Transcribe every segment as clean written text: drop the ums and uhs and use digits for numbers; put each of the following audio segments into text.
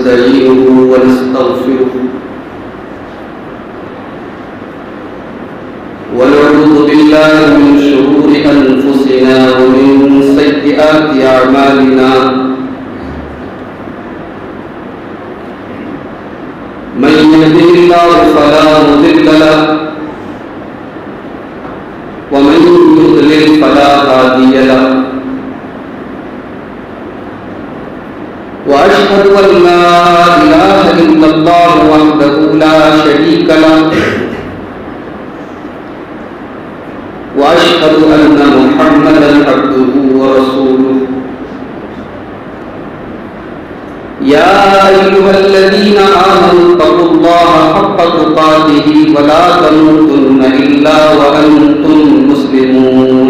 ونستعينه ونستغفره ونعوذ بالله من شرور أنفسنا ومن سيئات أعمالنا من يهده الله فلا مضل له ومن يضلل فلا هادي له وأشهد أن لا إله إلا الله وحده لا شريك له وأشهد أن محمدا عبده ورسوله يا أيها الذين آمنوا اتقوا الله حق تقاته ولا تموتن إلا وأنتم مسلمون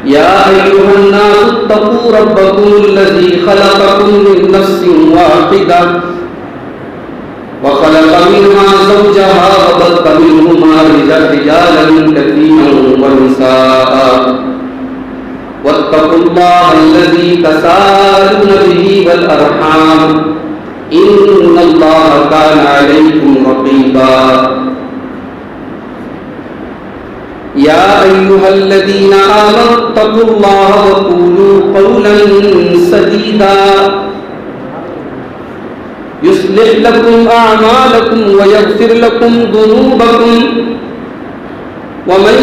يا أيها الناس اتقوا ربكم الذي خلقكم من نفس واحدة وخلق منها زوجها وبث منهما رجالا كثيرا ونساء واتقوا الله الذي تساءلون به والأرحام إن الله كان عليكم رقيبا يا أيها الذين آمنوا اتقوا الله وقولوا قولا سديدا يصلح لكم أعمالكم ويغفر لكم ذنوبكم ومن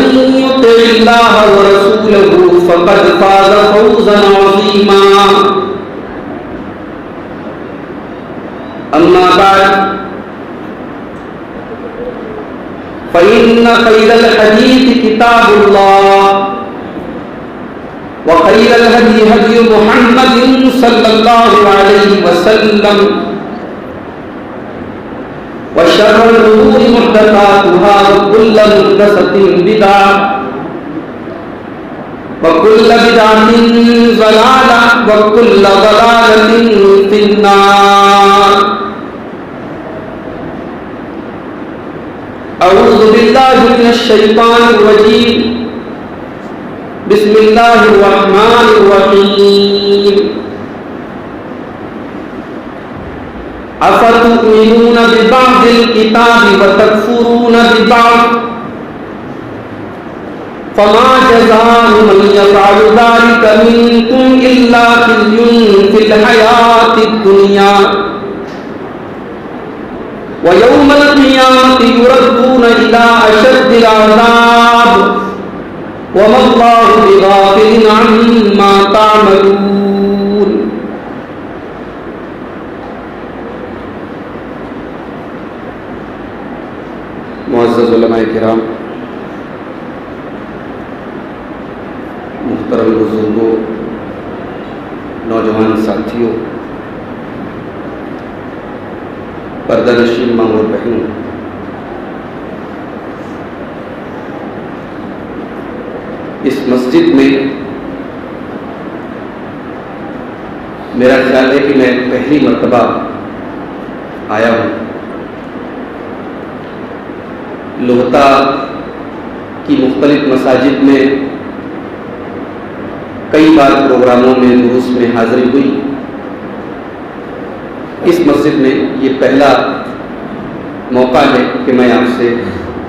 يطع الله ورسوله فقد فاز فوزا عظيما أما بعد فإن خير الحديث كتاب الله وخير الهدي هدي محمد صلى الله عليه وسلم وشر الأمور محدثاتها وكل محدثة بدعة وكل بدعة ضلالة وكل ضلالة في النار. أعوذ بالله من الشيطان الرجيم. بسم الله الرحمن الرحيم. أفتؤمنون ببعض الكتاب وتكفرون ببعض فما جزاء من يفعل ذلك منكم إلا خزي في الحياة الدنيا ويوم القيامة يردون إلى أشد العذاب وما الله بغافل عما تعملون. معزز علماء کرام، محترم بزرگوں، نوجوان ساتھیوں، پردہ نشین ماں اور بہنوں، اس مسجد میں میرا خیال ہے کہ میں پہلی مرتبہ آیا ہوں. لوہتا کی مختلف مساجد میں کئی بار پروگراموں میں دروس میں حاضری ہوئی. اس مسجد میں یہ پہلا موقع ہے کہ میں آپ سے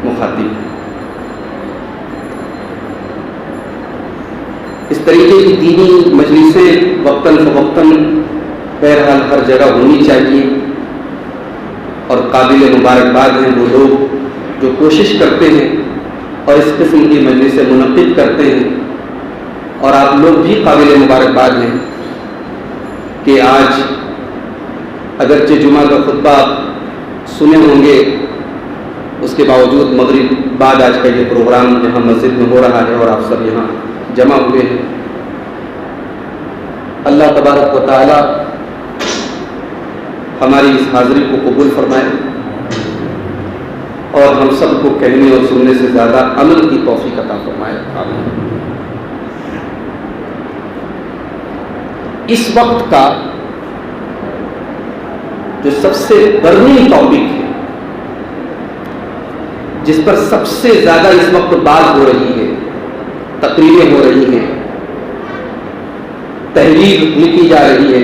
مخاطب ہوں. اس طریقے کی دینی مجلسیں وقتاً فوقتاً بہرحال ہر جگہ ہونی چاہیے، اور قابل مبارکباد ہیں وہ لوگ جو کوشش کرتے ہیں اور اس قسم کی مجلسیں منعقد کرتے ہیں، اور آپ لوگ بھی قابل مبارکباد ہیں کہ آج اگرچہ جمعہ کا خطبہ سنے ہوں گے، اس کے باوجود مغرب بعد آج کا یہ پروگرام یہاں مسجد میں ہو رہا ہے اور آپ سب یہاں جمع ہوئے ہیں. اللہ تبارک و تعالی ہماری اس حاضری کو قبول فرمائے اور ہم سب کو کہنے اور سننے سے زیادہ عمل کی توفیق عطا فرمائے. آمین. اس وقت کا جو سب سے برنی ٹاپک ہے، جس پر سب سے زیادہ اس وقت بات ہو رہی ہے، تقریریں ہو رہی ہیں، تحریر لکھی جا رہی ہے،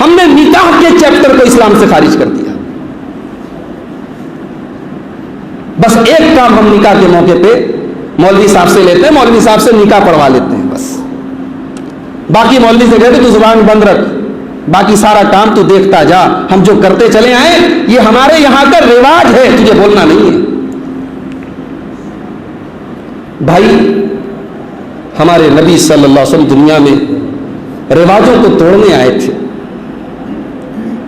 ہم نے نکاح کے چیپٹر کو اسلام سے خارج کر دیا. بس ایک کام ہم نکاح کے موقع پہ مولوی صاحب سے لیتے ہیں, مولوی صاحب سے نکاح پڑھوا لیتے ہیں بس. باقی مولوی سے کہتے تو زبان بند رکھ, باقی سارا کام تو دیکھتا جا, ہم جو کرتے چلے آئے یہ ہمارے یہاں کا رواج ہے, تجھے بولنا نہیں ہے. بھائی ہمارے نبی صلی اللہ علیہ وسلم دنیا میں رواجوں کو توڑنے آئے تھے.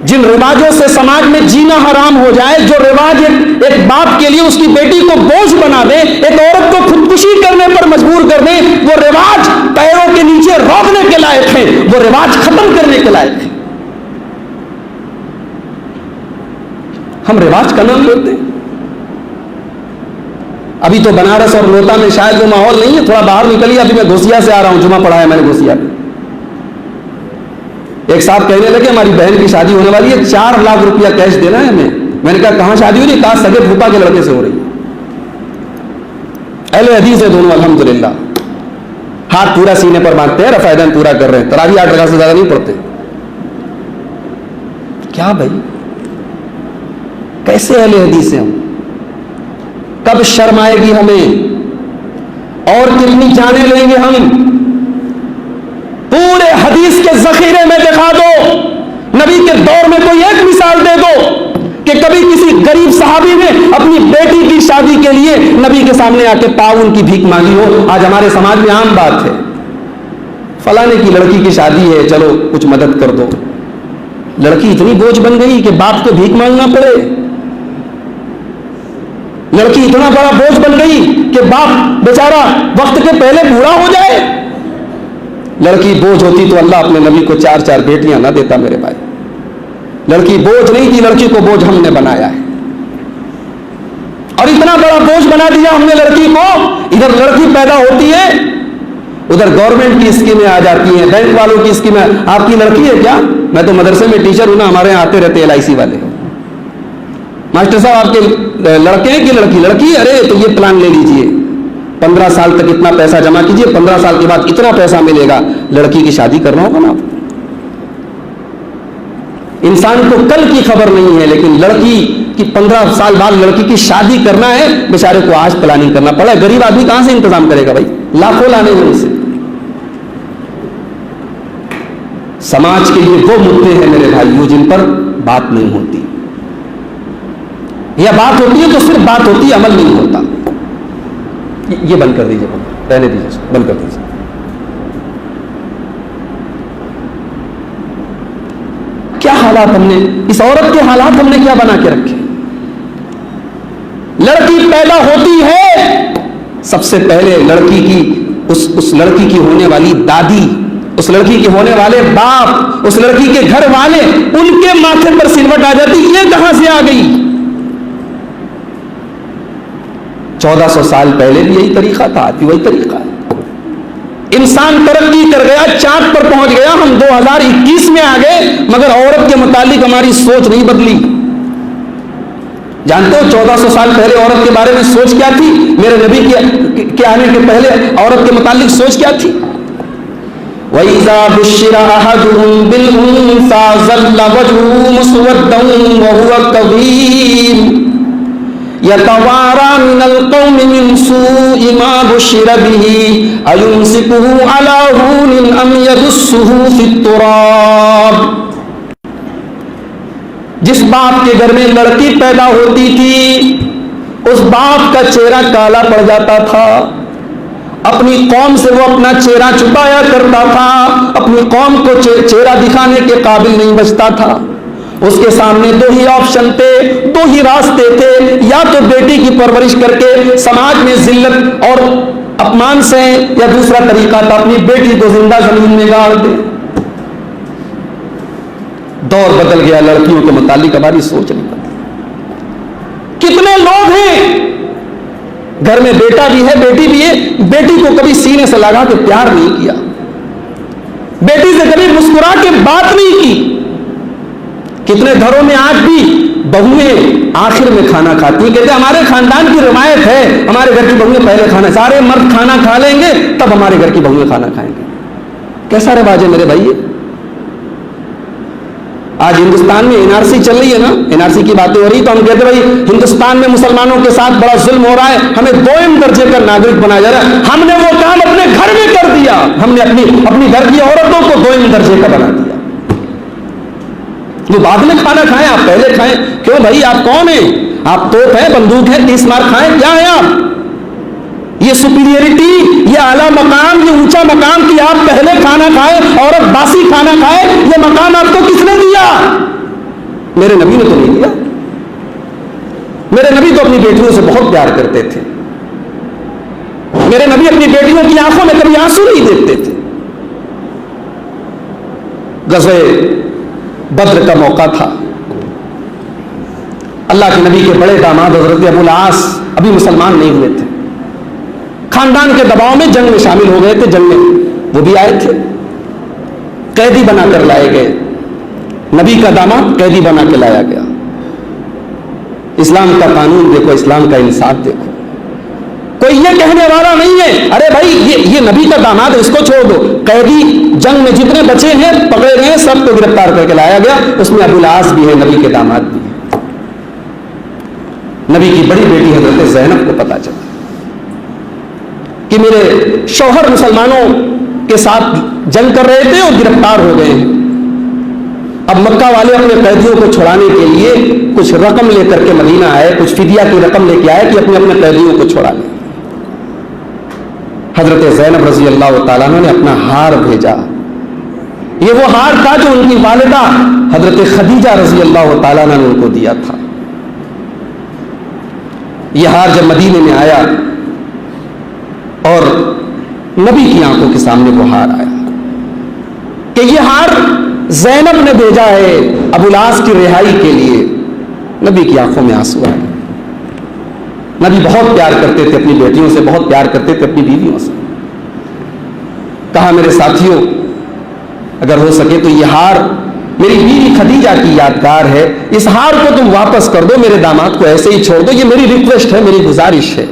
جن رواجوں سے سماج میں جینا حرام ہو جائے, جو رواج ایک باپ کے لیے اس کی بیٹی کو بوجھ بنا دے, ایک عورت کو خودکشی کرنے پر مجبور کر دے, وہ رواج پیروں کے نیچے روکنے کے لائق ہیں, وہ رواج ختم کرنے کے لائق ہیں. ہم رواج کا نام لیتے ہیں. ابھی تو بنارس اور نوتا میں شاید وہ ماحول نہیں ہے, تھوڑا باہر نکلیے. ابھی میں گھوسیا سے آ رہا ہوں, جمعہ پڑھا ہے میں نے گھوسیا میں. ایک صاحب کہنے لگے ہماری بہن کی شادی ہونے والی ہے, 4 لاکھ روپیہ کیش دینا ہے ہمیں. میں نے کہا کہاں شادی ہو رہی ہے؟ کہا سگے پھوپھا کے لڑکے سے ہو رہی ہے. اہل حدیث ہے دونوں الحمدللہ, ہاتھ پورا سینے پر باندھتے ہیں, رفع یدین پورا کر رہے ہیں, تراویح 8 رکعت سے زیادہ نہیں پڑھتے. کیا بھائی کیسے اہل حدیث ہیں ہم؟ کب شرم آئے گی ہمیں؟ اور کتنی جانیں لیں گے ہم؟ پورے حدیث کے ذخیرے میں دکھا دو, نبی کے دور میں کوئی ایک مثال دے دو کہ کبھی کسی غریب صحابی نے اپنی بیٹی کی شادی کے لیے نبی کے سامنے آ کے تعاون کی بھیک مانگی ہو. آج ہمارے سماج میں عام بات ہے, فلانے کی لڑکی کی شادی ہے, چلو کچھ مدد کر دو. لڑکی اتنی بوجھ بن گئی کہ باپ کو بھیک مانگنا پڑے. لڑکی اتنا بڑا بوجھ بن گئی کہ باپ بیچارہ وقت کے پہلے بوڑھا ہو جائے. لڑکی بوجھ ہوتی تو اللہ اپنے نبی کو 4 بیٹیاں نہ دیتا میرے بھائی. لڑکی بوجھ نہیں تھی, لڑکی کو بوجھ ہم نے بنایا ہے, اور اتنا بڑا بوجھ بنا دیا ہم نے لڑکی کو. ادھر لڑکی پیدا ہوتی ہے, ادھر گورنمنٹ کی اسکیمیں آ جاتی ہیں, بینک والوں کی اسکیمیں. آپ کی لڑکی ہے کیا؟ میں تو مدرسے میں ٹیچر ہوں نا, ہمارے یہاں آتے رہتے LIC والے. ماسٹر صاحب آپ کے لڑکے ہیں کہ لڑکی؟ لڑکی. ارے تو یہ پلان لے لیجئے, 15 سال تک اتنا پیسہ جمع کیجئے, 15 سال کے بعد اتنا پیسہ ملے گا. لڑکی کی شادی کرنا ہوگا نا. انسان کو کل کی خبر نہیں ہے, لیکن لڑکی کی 15 سال بعد لڑکی کی شادی کرنا ہے, بیچارے کو آج پلاننگ کرنا پڑا. غریب آدمی کہاں سے انتظام کرے گا بھائی؟ لاکھوں لانے ہیں اسے. سماج کے یہ وہ مدے ہیں میرے بھائیوں جن پر بات نہیں ہوتی, یا بات ہوتی ہے تو صرف بات ہوتی ہے, عمل نہیں ہوتا. یہ بند کر دیجیے, رہنے دیجیے, بند کر دیجیے. کیا حالات ہم نے, اس عورت کے حالات ہم نے کیا بنا کے رکھے. لڑکی پیدا ہوتی ہے, سب سے پہلے لڑکی کی اس لڑکی کی ہونے والی دادی, اس لڑکی کے ہونے والے باپ, اس لڑکی کے گھر والے, ان کے ماتھے پر سلوٹ آ جاتی. یہ کہاں سے آ گئی؟ 1400 سال پہلے بھی یہی طریقہ تھا, آج بھی وہی طریقہ ہے. انسان ترقی کر گیا, چاند پر پہنچ گیا, ہم 2021 میں آ گئے, مگر عورت کے متعلق ہماری سوچ نہیں بدلی. جانتے ہو 1400 سال پہلے عورت کے بارے میں سوچ کیا تھی؟ میرے نبی کے آنے کے پہلے عورت کے متعلق سوچ کیا تھی؟ وَإِذَا بُشِّرَ أَحَدُهُم بِالْأُنثَىٰ ظَلَّ وَجْهُهُ مُسْوَدًّا وَهُوَ كَظِيمٌ يَتَوَارَىٰ مِنَ الْقَوْمِ مِنْ سُوءِ مَا بُشِّرَ بِهِ أَيُمْسِكُهُ عَلَىٰ هُونٍ أَمْ يَدُسُّهُ فِي التُّرَابِ. جس باپ کے گھر میں لڑکی پیدا ہوتی تھی اس باپ کا چہرہ کالا پڑ جاتا تھا. اپنی قوم سے وہ اپنا چہرہ چھپایا کرتا تھا, اپنی قوم کو چہرہ دکھانے کے قابل نہیں بچتا تھا. اس کے سامنے 2 ہی آپشن تھے, 2 ہی راستے تھے, یا تو بیٹی کی پرورش کر کے سماج میں ذلت اور اپمان سے, یا دوسرا طریقہ تھا اپنی بیٹی کو زندہ زمین میں گاڑ دے. دور بدل گیا, لڑکیوں کے متعلق ہماری سوچ نہیں بدلی. کتنے لوگ ہیں گھر میں بیٹا بھی ہے بیٹی بھی ہے, بیٹی کو کبھی سینے سے لگا کے پیار نہیں کیا, بیٹی سے کبھی مسکرا کے بات نہیں کی. کتنے گھروں میں آج بھی بہویں آخر میں کھانا کھاتی ہیں, کہتے ہیں ہمارے خاندان کی روایت ہے, ہمارے گھر کی بہویں پہلے کھانا, سارے مرد کھانا کھا لیں گے تب ہمارے گھر کی بہویں کھانا کھائیں گے. کیسا رواج ہے میرے بھائی؟ آج ہندوستان میں NRC چل رہی ہے نا, NRC کی باتیں ہو رہی, تو ہم کہتے ہیں بھائی ہندوستان میں مسلمانوں کے ساتھ بڑا ظلم ہو رہا ہے, ہمیں دوئم درجے کا ناگرک بنایا جا رہا ہے. ہم نے وہ کام اپنے گھر میں کر دیا, ہم نے اپنی گھر کی عورتوں کو دوئم درجے کا بنا دیا. وہ بعد میں کھانا کھائیں, آپ پہلے کھائیں. کیوں بھائی, آپ کون ہیں؟ آپ توپ ہیں, بندوق ہے, 30 مار کھائیں, کیا ہیں آپ؟ یہ سپیریئرٹی, یہ اعلیٰ مقام, یہ اونچا مقام کہ آپ پہلے کھانا کھائیں, عورت باسی کھانا کھائے, یہ مقام آپ کو کس نے دیا؟ میرے نبی نے تو نہیں دیا. میرے نبی تو اپنی بیٹیوں سے بہت پیار کرتے تھے. میرے نبی اپنی بیٹیوں کی آنکھوں میں کبھی آنسو نہیں دیکھتے تھے. غزوہ بدر کا موقع تھا. اللہ کے نبی کے بڑے داماد حضرت ابو العاص ابھی مسلمان نہیں ہوئے تھے, خاندان کے دباؤ میں جنگ میں شامل ہو گئے تھے. جنگ میں وہ بھی آئے تھے, قیدی بنا کر لائے گئے. نبی کا داماد قیدی بنا کے لایا گیا. اسلام کا قانون دیکھو, اسلام کا انصاف دیکھو. کوئی یہ کہنے والا نہیں ہے ارے بھائی یہ نبی کا داماد ہے, اس کو چھوڑ دو. قیدی جنگ میں جتنے بچے ہیں پکڑے گئے, سب کو گرفتار کر کے لایا گیا. اس میں ابو العاص بھی ہے, نبی کے داماد بھی ہے. نبی کی بڑی بیٹی حضرت زینب کو پتا چلا کہ میرے شوہر مسلمانوں کے ساتھ جنگ کر رہے تھے اور گرفتار ہو گئے ہیں. اب مکہ والے اپنے قیدیوں کو چھڑانے کے لیے کچھ رقم لے کر کے مدینہ آئے, کچھ فدیہ کی رقم لے کے آئے کہ اپنے قیدیوں کو چھڑا لیں. حضرت زینب رضی اللہ تعالیٰ نے اپنا ہار بھیجا. یہ وہ ہار تھا جو ان کی والدہ حضرت خدیجہ رضی اللہ تعالیٰ نے ان کو دیا تھا. یہ ہار جب مدینے میں آیا اور نبی کی آنکھوں کے سامنے وہ ہار آیا کہ یہ ہار زینب نے بھیجا ہے ابو العاص کی رہائی کے لیے. نبی کی آنکھوں میں آنسو آئے. نبی بہت پیار کرتے تھے اپنی بیٹیوں سے, بہت پیار کرتے تھے اپنی بیویوں سے. کہا میرے ساتھیوں, اگر ہو سکے تو یہ ہار میری بیوی خدیجہ کی یادگار ہے, اس ہار کو تم واپس کر دو, میرے داماد کو ایسے ہی چھوڑ دو, یہ میری ریکویسٹ ہے, میری گزارش ہے.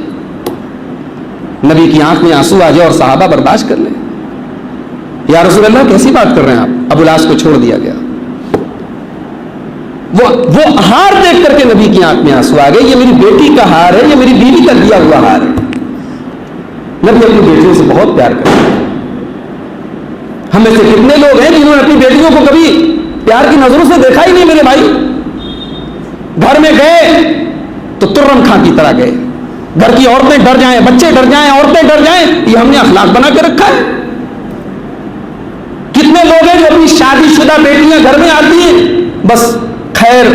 نبی کی آنکھ میں آنسو آ جائے اور صحابہ برداشت کر لیں. یا رسول اللہ کیسی بات کر رہے ہیں آپ؟ ابو العاص کو چھوڑ دیا گیا. وہ ہار دیکھ کر کے نبی کی آنکھ میں آنسو آ گئے. یہ میری بیٹی کا ہار ہے, یہ میری بیوی کا دیا ہوا ہار ہے. نبی اپنی بیٹیوں سے بہت پیار کرتے ہیں. ہم میں سے کتنے لوگ ہیں جنہوں نے اپنی بیٹیوں کو کبھی پیار کی نظروں سے دیکھا ہی نہیں؟ میرے بھائی, گھر میں گئے تو ترم خان کی طرح گئے. گھر کی عورتیں ڈر جائیں, بچے ڈر جائیں, عورتیں ڈر جائیں, یہ ہم نے اخلاق بنا کے رکھا ہے. کتنے لوگ ہیں جو اپنی شادی شدہ بیٹیاں گھر میں آتی ہیں, بس خیر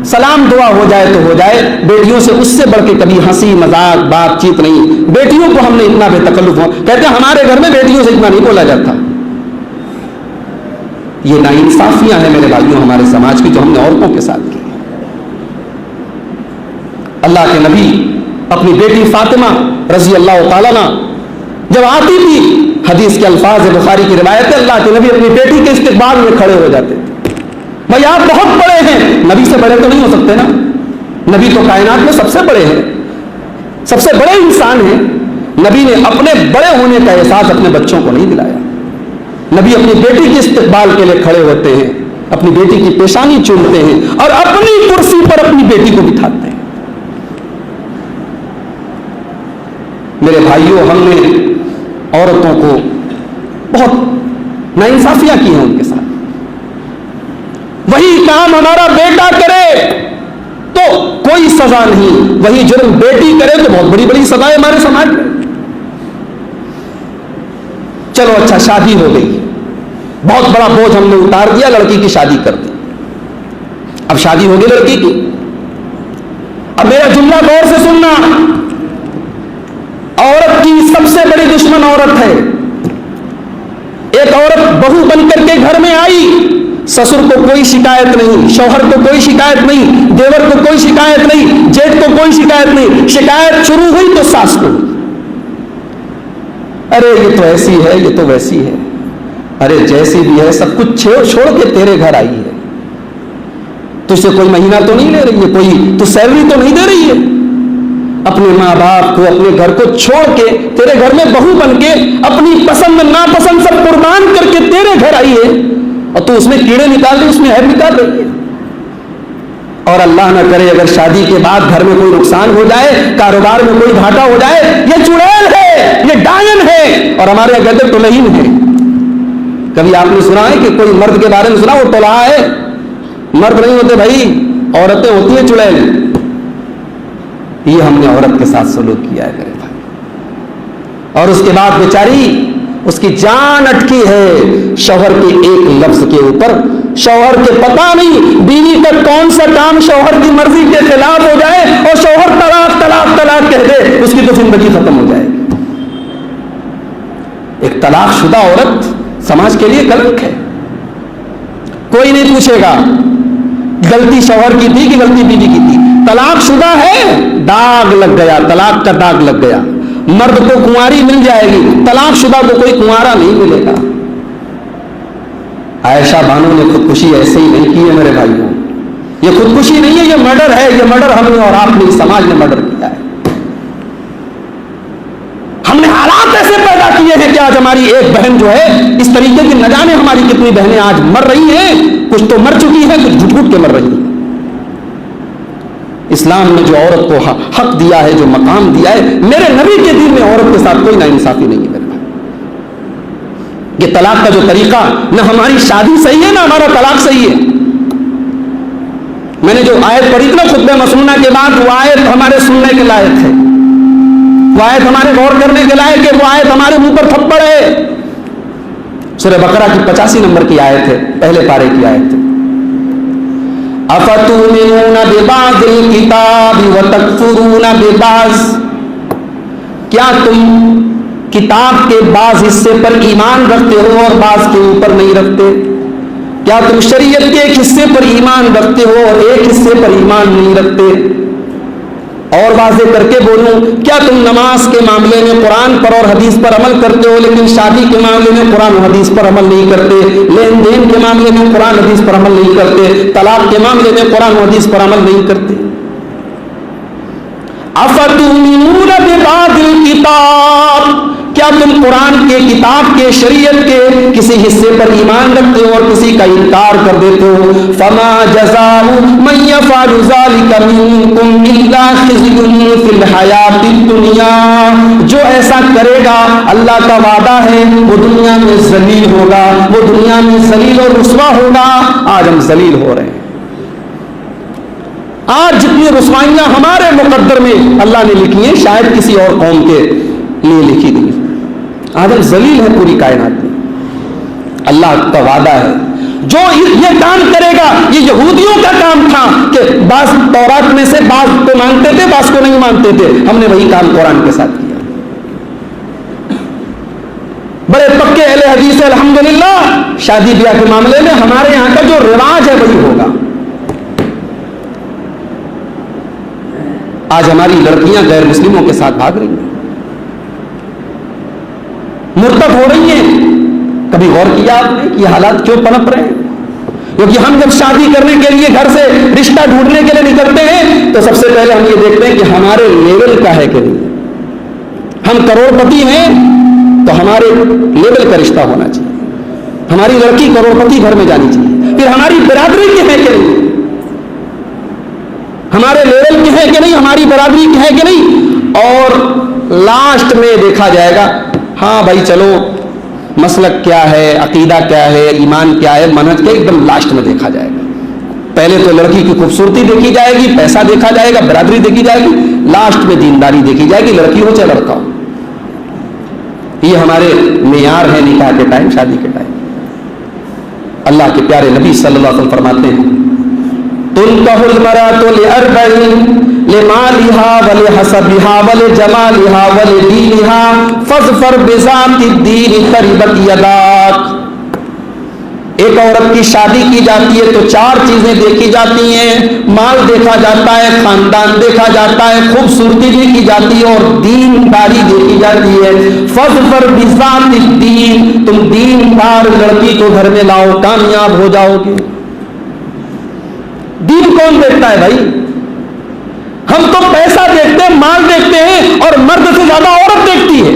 سلام دعا ہو جائے تو ہو جائے, بیٹیوں سے اس سے بڑھ کے کبھی ہنسی مذاق بات چیت نہیں. بیٹیوں کو ہم نے اتنا بے تکلف ہو, کہتے ہیں ہمارے گھر میں بیٹیوں سے اتنا نہیں بولا جاتا. یہ ناانصافیاں ہیں میرے بھائیوں ہمارے سماج کی, جو ہم نے عورتوں کے ساتھ کی. اللہ کے نبی اپنی بیٹی فاطمہ رضی اللہ تعالیٰ عنہ جب آتی تھی, حدیث کے الفاظ بخاری کی روایت ہے, اللہ کے نبی اپنی بیٹی کے استقبال میں کھڑے ہو جاتے تھے. بھائی آپ بہت بڑے ہیں, نبی سے بڑے تو نہیں ہو سکتے نا, نبی تو کائنات میں سب سے بڑے ہیں, سب سے بڑے انسان ہیں. نبی نے اپنے بڑے ہونے کا احساس اپنے بچوں کو نہیں دلایا. نبی اپنی بیٹی کے استقبال کے لیے کھڑے ہوتے ہیں, اپنی بیٹی کی پیشانی چومتے ہیں اور اپنی کرسی پر اپنی بیٹی کو بٹھاتے ہیں. میرے بھائیوں, ہم نے عورتوں کو بہت ناانصافیاں کی ہیں ان کے ساتھ. وہی کام ہمارا بیٹا کرے تو کوئی سزا نہیں, وہی جرم بیٹی کرے تو بہت بڑی بڑی سزائیں ہمارے سماج میں. چلو اچھا, شادی ہو گئی, بہت بڑا بوجھ ہم نے اتار دیا, لڑکی کی شادی کر دی. اب شادی ہو گئی لڑکی کی. اب میرا جملہ غور سے سننا, عورت کی سب سے بڑی دشمن عورت ہے. ایک عورت بہو بن کر کے گھر میں آئی, سسر کو کوئی شکایت نہیں, شوہر کو کوئی شکایت نہیں, دیور کو کوئی شکایت نہیں, جیٹھ کو کوئی شکایت نہیں. شکایت شروع ہوئی تو ساس کو, ارے یہ تو ایسی ہے, یہ تو ویسی ہے, ارے جیسی بھی ہے سب کچھ چھوڑ کے تیرے گھر آئی ہے, تجھ سے کوئی مہینہ تو نہیں لے رہی ہے, کوئی تو سیلری تو نہیں دے رہی ہے. اپنے ماں باپ کو, اپنے گھر کو چھوڑ کے تیرے گھر میں بہو بن کے اپنی پسند ناپسند سب قربان کر کے تیرے گھر آئی ہے. اور تو اس میں کیڑے نکال رہی، اس میں عیب نکال رہی ہے. اور اللہ نہ کرے اگر شادی کے بعد گھر میں کوئی نقصان ہو جائے، کاروبار میں کوئی گھاٹا ہو جائے، یہ چڑیل ہے، یہ ڈائن ہے، اور ہمارے یہاں کہتے ٹولہین ہے. کبھی آپ نے سنا ہے کہ کوئی مرد کے بارے میں سنا وہ ٹولہا ہے؟ مرد نہیں ہوتے بھائی، عورتیں ہوتی ہیں چڑیل. یہ ہم نے عورت کے ساتھ سلوک کیا ہے میرے بھائی. اور اس کے بعد بیچاری اس کی جان اٹکی ہے شوہر کے ایک لفظ کے اوپر. شوہر کے پتہ نہیں بیوی کا کون سا کام شوہر کی مرضی کے خلاف ہو جائے اور شوہر طلاق طلاق طلاق کہہ دے، اس کی تو زندگی ختم ہو جائے گی. ایک طلاق شدہ عورت سماج کے لیے کلنک ہے. کوئی نہیں پوچھے گا غلطی شوہر کی تھی کہ غلطی بیوی کی تھی. طلاق شدہ ہے، داغ لگ گیا، طلاق کا داغ لگ گیا. مرد کو کنواری مل جائے گی، طلاق شدہ کو کوئی کنوارا نہیں ملے گا. عائشہ بانو نے خودکشی ایسے ہی نہیں کی ہے میرے بھائیوں. یہ خودکشی نہیں ہے، یہ مرڈر ہے. یہ مرڈر ہم نے اور آپ نے، سماج نے مرڈر کیا ہے. ہم نے حالات ایسے پیدا کیے ہیں کہ آج ہماری ایک بہن جو ہے اس طریقے کی، نہ جانے ہماری کتنی بہنیں آج مر رہی ہیں. کچھ تو مر چکی ہیں، کچھ گھٹ گھٹ کے مر رہی ہیں. اسلام نے جو عورت کو حق دیا ہے، جو مقام دیا ہے، میرے نبی کے دین میں عورت کے ساتھ کوئی ناانصافی نہیں ہے میرے بھائی. یہ طلاق کا جو طریقہ، نہ ہماری شادی صحیح ہے نہ ہمارا طلاق صحیح ہے. میں نے جو آیت پڑھی تھی نا خطبہ مسنونہ کے بعد، وہ آیت ہمارے سننے کے لائق ہے، وہ آیت ہمارے غور کرنے کے لائق ہے، وہ آیت ہمارے منہ پر تھپڑ ہے. سورہ بقرہ کی 85 نمبر کی آیت ہے، پہلے پارے کی آیت ہے. افتؤمنون ببعض الکتاب وتکفرون ببعض، کیا تم کتاب کے بعض حصے پر ایمان رکھتے ہو اور بعض کے اوپر نہیں رکھتے؟ کیا تم شریعت کے ایک حصے پر ایمان رکھتے ہو اور ایک حصے پر ایمان نہیں رکھتے؟ اور واضح کر کے بولوں، کیا تم نماز کے معاملے میں قرآن پر اور حدیث پر عمل کرتے ہو لیکن شادی کے معاملے میں قرآن و حدیث پر عمل نہیں کرتے؟ لین دین کے معاملے میں قرآن حدیث پر عمل نہیں کرتے؟ طلاق کے معاملے میں قرآن و حدیث پر عمل نہیں کرتے؟ افتؤمنون ببعض الکتاب، کیا تم قرآن کے، کتاب کے، شریعت کے کسی حصے پر ایمان رکھتے ہو اور کسی کا انکار کر دیتے ہو؟ فما جزاء من يفعل ذلك منكم الا خزي في الحیات الدنیا، جو ایسا کرے گا اللہ کا وعدہ ہے وہ دنیا میں ذلیل ہوگا، وہ دنیا میں ذلیل اور رسوا ہوگا. آج ہم ذلیل ہو رہے ہیں. آج جتنی رسوائیاں ہمارے مقدر میں اللہ نے لکھی ہیں شاید کسی اور قوم کے لیے لکھی نہیں. آج ہم ذلیل ہیں پوری کائنات میں. اللہ کا وعدہ ہے جو یہ کام کرے گا، یہ یہودیوں کا کام تھا کہ بعض تورات میں سے بعض کو مانتے تھے، بعض کو نہیں مانتے تھے. ہم نے وہی کام قرآن کے ساتھ کیا. بڑے پکے اہل حدیث الحمدللہ، شادی بیاہ کے معاملے میں ہمارے یہاں کا جو رواج ہے وہی ہوگا. آج ہماری لڑکیاں غیر مسلموں کے ساتھ بھاگ رہی ہیں، مرتد ہو رہی ہیں. کبھی غور کیا آپ نے کہ یہ حالات کیوں پنپ رہے ہیں؟ کیونکہ ہم جب شادی کرنے کے لیے گھر سے رشتہ ڈھونڈنے کے لیے نکلتے ہیں تو سب سے پہلے ہم یہ دیکھتے ہیں کہ ہمارے لیول کا ہے کہ نہیں. ہم کروڑ پتی ہیں تو ہمارے لیول کا رشتہ ہونا چاہیے، ہماری لڑکی کروڑ پتی گھر میں جانی چاہیے. پھر ہماری برادری کی ہے کہ نہیں، ہمارے لیول کی ہے کہ نہیں، ہماری برادری کی ہے کہ نہیں. اور لاسٹ میں دیکھا جائے گا ہاں بھائی چلو مسلک کیا ہے، عقیدہ کیا ہے، ایمان کیا ہے، منہج کیا، ایک دم لاسٹ میں دیکھا جائے گا. پہلے تو لڑکی کی خوبصورتی دیکھی جائے گی، پیسہ دیکھا جائے گا، برادری دیکھی جائے گی، لاسٹ میں دینداری دیکھی جائے گی، لڑکی ہو چاہے لڑکا ہو. یہ ہمارے معیار ہیں نکاح کے ٹائم، شادی کے ٹائم. اللہ کے پیارے نبی صلی اللہ علیہ وسلم فرماتے ہیں تنکح المرأۃ لأربع لمالها ولحسبها ولجمالها ولدینها فاظفر بذات الدین تربت یداک. ایک عورت کی شادی کی جاتی ہے تو 4 چیزیں دیکھی جاتی ہیں، مال دیکھا جاتا ہے، خاندان دیکھا جاتا ہے، خوبصورتی دیکھی جاتی ہے اور دینداری دیکھی جاتی ہے. فاظفر بذات الدین، تم دیندار لڑکی کو گھر میں لاؤ، کامیاب ہو جاؤ گے. دین کون دیکھتا ہے بھائی؟ ہم تو پیسہ دیکھتے ہیں، مال دیکھتے ہیں اور مرد سے زیادہ عورت دیکھتی ہے.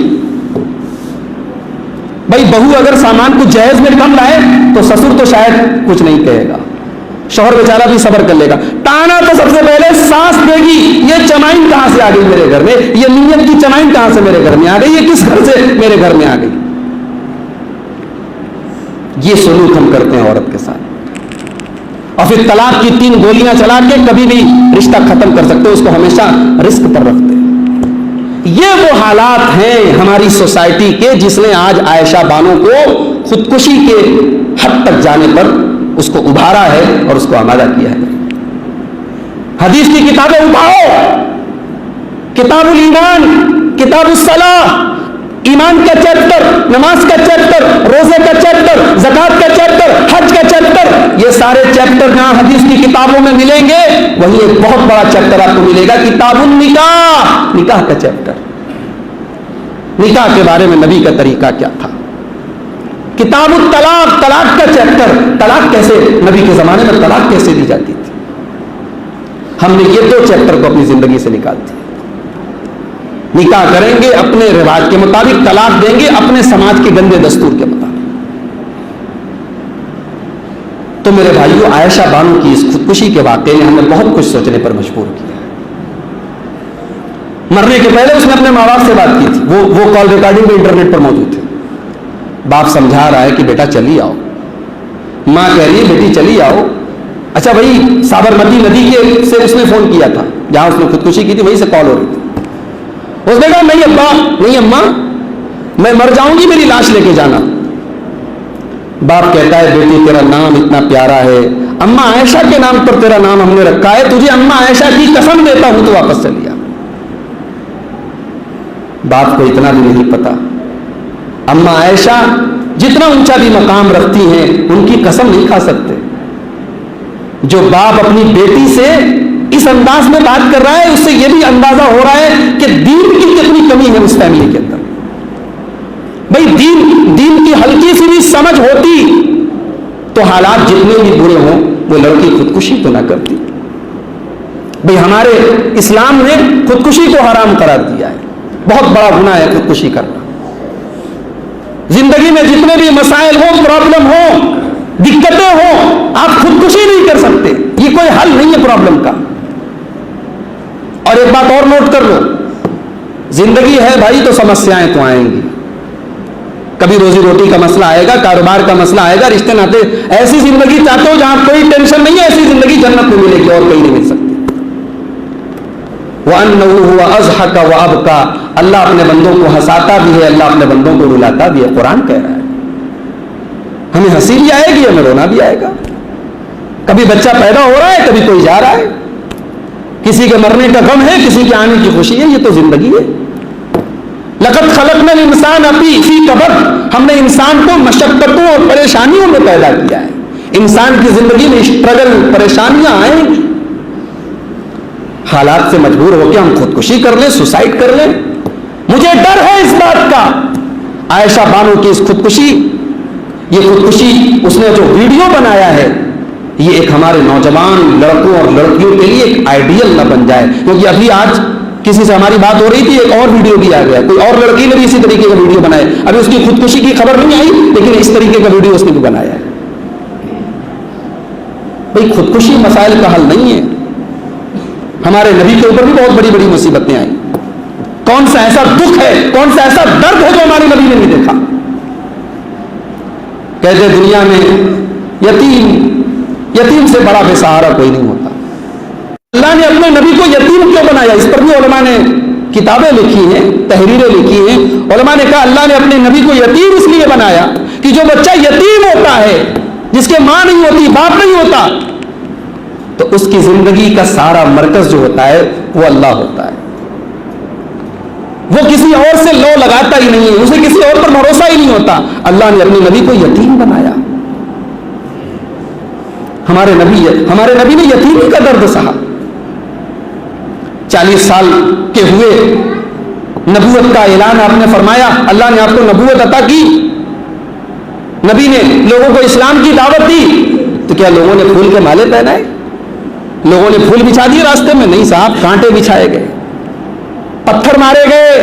بھائی بہو اگر سامان کو جہیز میں کم لائے تو سسر تو شاید کچھ نہیں کہے گا، شوہر بیچارہ بھی صبر کر لے گا، تانا تو سب سے پہلے ساس دے گی، یہ چمائن کہاں سے آ گئی میرے گھر میں، یہ نیت کی چمائن کہاں سے میرے گھر میں آ گئی، یہ کس گھر سے میرے گھر میں آ گئی. یہ سلوک ہم کرتے ہیں عورت کے ساتھ، اور پھر طلاق کی 3 گولیاں چلا کے کبھی بھی رشتہ ختم کر سکتے، اس کو ہمیشہ رسک پر رکھتے. یہ وہ حالات ہیں ہماری سوسائٹی کے جس نے آج عائشہ بانو کو خودکشی کے حد تک جانے پر اس کو ابھارا ہے اور اس کو آمادہ کیا ہے. حدیث کی کتابیں اٹھاؤ، کتاب الایمان، کتاب الصلاح، ایمان کا چیپٹر، نماز کا چیپٹر، روزے کا چیپٹر، زکات کا چیپٹر، حج کا چیپٹر، یہ سارے چیپٹر جہاں حدیث کی کتابوں میں ملیں گے وہیں ایک بہت بڑا چیپٹر آپ کو ملے گا، کتاب النکاح، نکاح کا چیپٹر. نکاح کے بارے میں نبی کا طریقہ کیا تھا. کتاب الطلاق، طلاق کا چیپٹر، طلاق کیسے، نبی کے زمانے میں طلاق کیسے دی جاتی تھی. ہم نے یہ 2 چیپٹر کو اپنی زندگی سے نکال دیا. نکاح کریں گے اپنے رواج کے مطابق، طلاق دیں گے اپنے سماج کے گندے دستور کے مطابق. تو میرے بھائیوں، عائشہ بانو کی اس خودکشی کے واقعے نے ہمیں بہت کچھ سوچنے پر مجبور کیا. مرنے کے پہلے اس نے اپنے ماں باپ سے بات کی تھی، وہ کال ریکارڈنگ بھی انٹرنیٹ پر موجود تھے. باپ سمجھا رہا ہے کہ بیٹا چلی آؤ، ماں کہہ رہی ہے بیٹی چلی آؤ. اچھا بھائی، سابرمتی ندی کے سے اس نے فون کیا تھا جہاں اس نے خودکشی کی تھی، وہیں سے کال ہو رہی تھی. اس نے کہا نہیں ابا، نہیں اماں، میں مر جاؤں گی، میری لاش لے کے جانا. باپ کہتا ہے بیٹی تیرا نام اتنا پیارا ہے، اماں عائشہ کے نام پر تیرا نام ہم نے رکھا ہے، تجھے اماں عائشہ کی قسم دیتا ہوں تو واپس چلی آ. باپ کو اتنا بھی نہیں پتا اماں عائشہ جتنا اونچا بھی مقام رکھتی ہیں ان کی قسم نہیں کھا سکتے. جو باپ اپنی بیٹی سے اس انداز میں بات کر رہا ہے اس سے یہ بھی اندازہ ہو رہا ہے کہ دین کی کتنی کمی ہے اس فیملی کے اندر. بھائی دین کی ہلکی سی بھی سمجھ ہوتی تو حالات جتنے بھی برے ہوں وہ لڑکی خودکشی تو نہ کرتی. بھئی ہمارے اسلام نے خودکشی کو حرام قرار دیا ہے. بہت بڑا گناہ ہے خودکشی کرنا. زندگی میں جتنے بھی مسائل ہوں، پرابلم ہوں، دقتیں ہوں، آپ خودکشی نہیں کر سکتے. یہ کوئی حل نہیں ہے پرابلم کا. اور ایک بات اور نوٹ کر لو، زندگی ہے بھائی تو سمسیائیں تو آئیں گی. کبھی روزی روٹی کا مسئلہ آئے گا، کاروبار کا مسئلہ آئے گا، رشتے ناطے. ایسی زندگی چاہتے ہو جہاں کوئی ٹینشن نہیں ہے، ایسی زندگی جنت میں ملے گی اور کہیں نہیں مل سکتی. وَأَنَّهُ هُوَ أَضْحَكَ وَأَبْكَى، اللہ اپنے بندوں کو ہنساتا بھی ہے، اللہ اپنے بندوں کو رلاتا بھی ہے. قرآن کہہ رہا ہے ہمیں ہنسی بھی آئے گی، ہمیں رونا بھی آئے گا. کبھی بچہ پیدا ہو رہا ہے، کبھی کوئی جا رہا ہے، کسی کے مرنے کا غم ہے، کسی کے آنے کی خوشی ہے. یہ تو زندگی ہے. لقد خلقنا الانسان فی کبد، ہم نے انسان کو مشقتوں اور پریشانیوں میں پیدا کیا ہے. انسان کی زندگی میں اسٹرگل، پریشانیاں آئیں گی. حالات سے مجبور ہو کے ہم خودکشی کر لیں، سوسائڈ کر لیں. مجھے ڈر ہے اس بات کا. عائشہ بانو کی اس خودکشی، یہ خودکشی اس نے جو ویڈیو بنایا ہے، یہ ایک ہمارے نوجوان لڑکوں اور لڑکیوں کے لیے ایک آئیڈیل نہ بن جائے. کیونکہ ابھی آج کسی سے ہماری بات ہو رہی تھی، ایک اور ویڈیو بھی آ گیا، کوئی اور لڑکی نے بھی اسی طریقے کا ویڈیو بنایا. ابھی اس کی خودکشی کی خبر نہیں آئی لیکن اس طریقے کا ویڈیو اس نے بھی بنایا ہے. بھئی خودکشی مسائل کا حل نہیں ہے. ہمارے نبی کے اوپر بھی بہت بڑی بڑی مصیبتیں آئیں. کون سا ایسا دکھ ہے، کون سا ایسا درد ہے جو ہمارے نبی نے نہیں دیکھا. کہتے دنیا میں یتیم سے بڑا بے سہارا کوئی نہیں ہوتا. اللہ نے اپنے نبی کو یتیم کیوں بنایا؟ اس پر بھی علماء نے کتابیں لکھی ہیں، تحریریں لکھی ہیں. علماء نے کہا اللہ نے اپنے نبی کو یتیم اس لیے بنایا کہ جو بچہ یتیم ہوتا ہے، جس کے ماں نہیں ہوتی، باپ نہیں ہوتا، تو اس کی زندگی کا سارا مرکز جو ہوتا ہے وہ اللہ ہوتا ہے. وہ کسی اور سے لو لگاتا ہی نہیں ہے، اسے کسی اور پر بھروسہ ہی نہیں ہوتا. اللہ نے اپنے نبی کو یتیم بنایا. ہمارے نبی نے یتیمی کا درد سہا. 40 سال کے ہوئے نبوت کا اعلان آپ نے فرمایا، اللہ نے آپ کو نبوت عطا کی، نبی نے لوگوں کو اسلام کی دعوت دی، تو کیا لوگوں نے پھول کے مالے پہنائے؟ لوگوں نے پھول بچھا دیے راستے میں؟ نہیں صاحب، کانٹے بچھائے گئے، پتھر مارے گئے.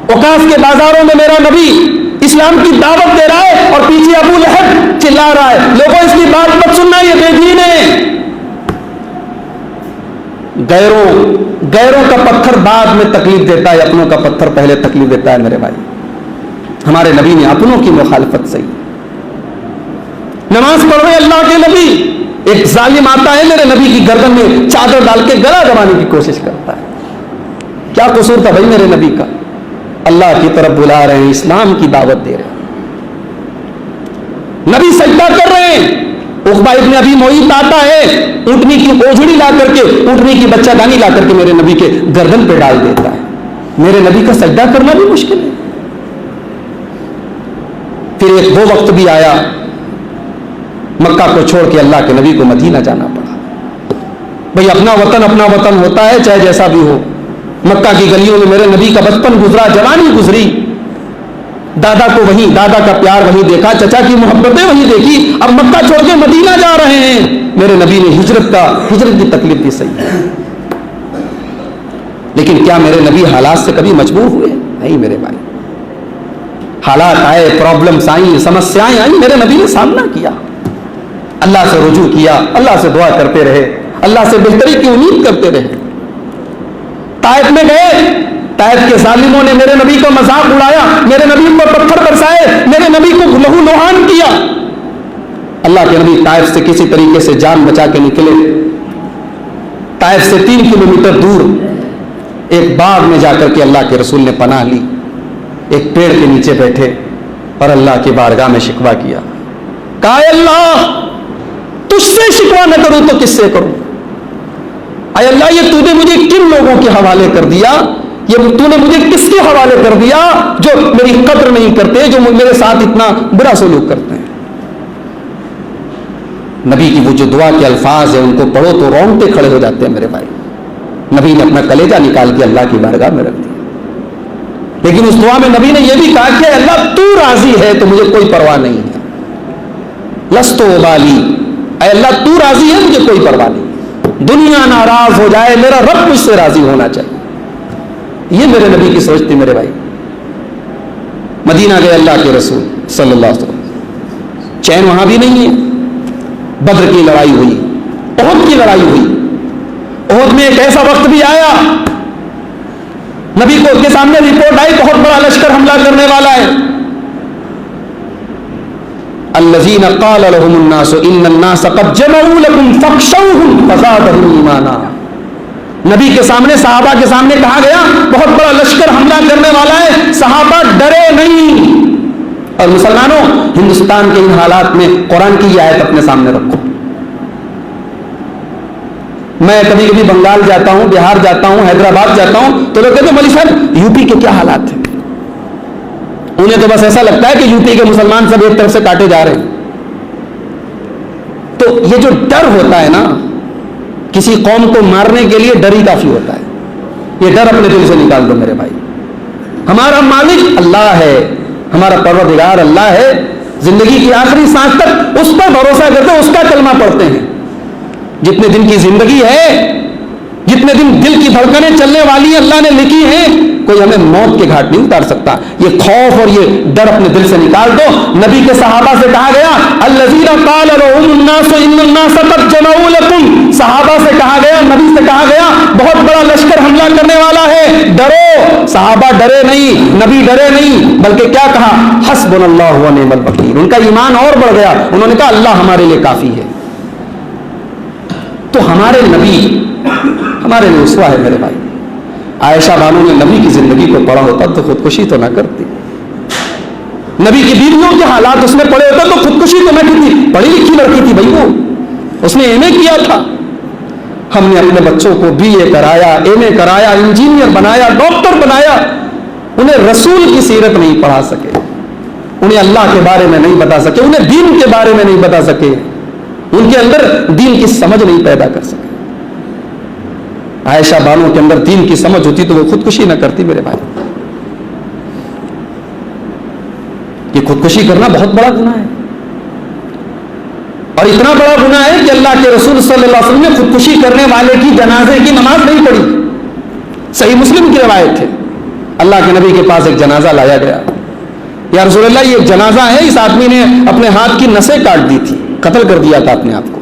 اوقاف کے بازاروں میں میرا نبی اسلام کی دعوت دے رہا ہے اور پیچھے ابو لہب چلا رہا ہے لوگوں اس کی بات مت سننا، یہ بے دین ہے۔ غیروں کا پتھر بعد میں تکلیف دیتا ہے، اپنوں کا پتھر پہلے تکلیف دیتا ہے میرے بھائی۔ ہمارے نبی نے اپنوں کی مخالفت صحیح، نماز پڑھ رہے اللہ کے نبی، ایک ظالم آتا ہے میرے نبی کی گردن میں چادر ڈال کے گلا دبانے کی کوشش کرتا ہے۔ کیا قصور تھا بھائی میرے نبی کا؟ اللہ کی طرف بلا رہے ہیں، اسلام کی دعوت دے رہے ہیں، نبی سجدہ کر رہے ہیں۔ عقبہ ابن ابی معیط آتا ہے، اونٹنی کی اوجھڑی لا کر کے، اونٹنی کی بچہ دانی لا کر کے میرے نبی کے گردن پہ ڈال دیتا ہے۔ میرے نبی کا سجدہ کرنا بھی مشکل ہے۔ پھر ایک وہ وقت بھی آیا، مکہ کو چھوڑ کے اللہ کے نبی کو مدینہ جانا پڑا۔ بھئی اپنا وطن ہوتا ہے چاہے جیسا بھی ہو۔ مکہ کی گلیوں میں میرے نبی کا بچپن گزرا، جوانی گزری، دادا کو وہیں، دادا کا پیار وہیں دیکھا، چچا کی محبتیں وہیں دیکھی، اب مکہ چھوڑ کے مدینہ جا رہے ہیں۔ میرے نبی نے ہجرت کی تکلیف بھی صحیح ہے، لیکن کیا میرے نبی حالات سے کبھی مجبور ہوئے؟ نہیں میرے بھائی، حالات آئے، پرابلمز آئیں، سمسیائیں آئیں، میرے نبی نے سامنا کیا، اللہ سے رجوع کیا، اللہ سے دعا کرتے رہے، اللہ سے بہتری کی امید کرتے رہے۔ طائف میں گئے، طائف کے ظالموں نے میرے نبی کا مذاق اڑایا، میرے نبی پر پتھر برسائے، میرے نبی کو لہو لوہان کیا۔ اللہ کے نبی طائف سے کسی طریقے سے جان بچا کے نکلے۔ طائف سے 3 کلومیٹر دور ایک باغ میں جا کر کے اللہ کے رسول نے پناہ لی، ایک پیڑ کے نیچے بیٹھے اور اللہ کی بارگاہ میں شکوہ کیا، کہا اے اللہ تجھ سے شکوہ نہ کروں تو کس سے کروں؟ اے اللہ یہ تو نے مجھے کن لوگوں کے حوالے کر دیا، یہ تو نے مجھے کس کے حوالے کر دیا جو میری قدر نہیں کرتے، جو میرے ساتھ اتنا برا سلوک کرتے ہیں۔ نبی کی وہ جو دعا کے الفاظ ہیں ان کو پڑھو تو رونگٹے کھڑے ہو جاتے ہیں میرے بھائی۔ نبی نے اپنا کلیجہ نکال کے اللہ کی بارگاہ میں رکھ دیا، لیکن اس دعا میں نبی نے یہ بھی کہا کہ اللہ تو راضی ہے تو مجھے کوئی پرواہ نہیں ہے، لست ابالی، اے اللہ تو راضی ہے مجھے کوئی پرواہ نہیں، دنیا ناراض ہو جائے میرا رب مجھ سے راضی ہونا چاہیے۔ یہ میرے نبی کی سوچ تھی میرے بھائی۔ مدینہ گئے اللہ کے رسول صلی اللہ علیہ وسلم، چین وہاں بھی نہیں ہے۔ بدر کی لڑائی ہوئی، احد کی لڑائی ہوئی، احد میں ایک ایسا وقت بھی آیا نبی کو کے سامنے رپورٹ آئی بہت بڑا لشکر حملہ کرنے والا ہے۔ الذین قال لهم الناس ان الناس قد جمعوا لكم فاخشوهم فزادهم ایمانا۔ نبی کے سامنے، صحابہ کے سامنے کہا گیا بہت بڑا لشکر حملہ کرنے والا ہے، صحابہ ڈرے نہیں۔ اور مسلمانوں ہندوستان کے ان حالات میں قرآن کی یہ آیت اپنے سامنے رکھو۔ میں کبھی کبھی بنگال جاتا ہوں، بہار جاتا ہوں، حیدرآباد جاتا ہوں تو لوگ کہتے ہیں مولوی صاحب یو پی کے کیا حالات ہیں؟ انہیں تو بس ایسا لگتا ہے کہ یو پی کے مسلمان سب ایک طرف سے کاٹے جا رہے ہیں۔ تو یہ جو ڈر ہوتا ہے نا، کسی قوم کو مارنے کے لیے ڈر ہی کافی ہوتا ہے۔ یہ ڈر اپنے دل سے نکال دو میرے بھائی۔ ہمارا مالک اللہ ہے، ہمارا پروردگار اللہ ہے، زندگی کی آخری سانس تک اس پر بھروسہ کرتے ہیں، اس کا کلمہ پڑھتے ہیں۔ جتنے دن کی زندگی ہے، جتنے دن دل کی دھڑکنیں چلنے والی ہیں اللہ نے لکھی ہیں، کوئی ہمیں موت کے گھاٹ نہیں اتار سکتا۔ یہ خوف اور یہ ڈر اپنے دل سے نکال دو۔ نبی کے صحابہ سے کہا گیا الذین قال لهم الناس ان الناس قد جمعوا لكم، صحابہ سے کہا گیا، نبی سے کہا گیا بہت بڑا لشکر حملہ کرنے والا ہے، ڈرو۔ صحابہ ڈرے نہیں، نبی ڈرے نہیں، بلکہ کیا کہا حسبنا اللہ ونعم الوکیل۔ ان کا ایمان اور بڑھ گیا، انہوں نے کہا اللہ ہمارے لیے کافی ہے۔ تو ہمارے نبی ہمارے لیے اسوہ ہے میرے بھائی۔ عائشہ بانو نے نبی کی زندگی کو پڑھا ہوتا تو خودکشی تو نہ کرتی، نبی کی بیویوں کے حالات اس نے پڑھے ہوتے تو خودکشی تو نہ کرتی۔ پڑھی لکھی لڑکی تھی بھائی، وہ اس نے ایم اے کیا تھا۔ ہم نے اپنے بچوں کو بی اے کرایا، ایم اے کرایا، انجینئر بنایا، ڈاکٹر بنایا، انہیں رسول کی سیرت نہیں پڑھا سکے، انہیں اللہ کے بارے میں نہیں بتا سکے، انہیں دین کے بارے میں نہیں بتا سکے، ان کے اندر دین کی سمجھ نہیں پیدا کر سکے۔ عائشہ بانو کے اندر دین کی سمجھ ہوتی تو وہ خودکشی نہ کرتی میرے بھائی۔ یہ خودکشی کرنا بہت بڑا گناہ ہے، اور اتنا بڑا گناہ ہے کہ اللہ کے رسول صلی اللہ علیہ وسلم نے خودکشی کرنے والے کی جنازے کی نماز نہیں پڑھی۔ صحیح مسلم کی روایت ہے، اللہ کے نبی کے پاس ایک جنازہ لایا گیا، یا رسول اللہ یہ جنازہ ہے، اس آدمی نے اپنے ہاتھ کی نسیں کاٹ دی تھی، قتل کر دیا تھا اپنے آپ کو.